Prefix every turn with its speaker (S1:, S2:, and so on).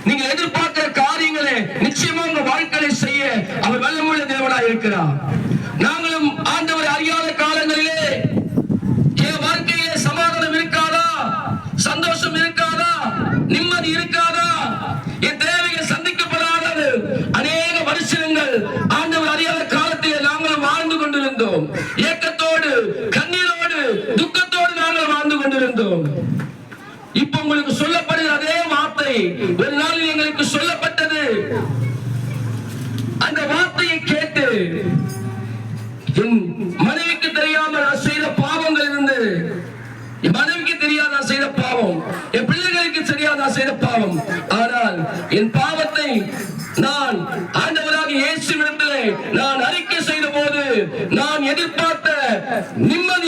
S1: நீங்க எதிர்பார்க்கிற காரியங்களை நிச்சயமா உங்க வாழ்க்கையை செய்ய அவர் வல்லமுள்ள தேவனாய் இருக்கிறார். நாங்களும் ஆண்டவரை அறியாத காலங்களிலே என் வாழ்க்கையிலே சமாதானம் இருக்காதா, சந்தோஷம் இருக்காதா, நிம்மதி இருக்காதா, என் தேவைகள் சந்திக்கப்படாதது அநேக வருஷங்கள் ஆண்டவர் அறியாத காலத்திலே நாங்கள் வாழ்ந்து கொண்டிருந்தோம். ஏக்கத்தோடு, கண்ணீரோடு, துக்கத்தோடு நாங்கள் வாழ்ந்து கொண்டிருந்தோம். இப்ப உங்களுக்கு சொல்லப்படுகிற அதே வார்த்தை ஒரு நாளில் எங்களுக்கு சொல்லப்பட்டது. அந்த வார்த்தையை கேட்டு என் மனைவிக்கு தெரியாமல் நான் செய்த பாவங்கள் இருந்து, என் மனைவிக்கு தெரியாத நான் செய்த பாவம், என் பிள்ளைகளுக்கு தெரியாத நான் செய்த பாவம், ஆனால் என் பாவத்தை நான் ஆண்டவராகிய இயேசுவிடத்திலே நான் அறிக்கை செய்த போது நான் எதிர்பார்த்த நிம்மதி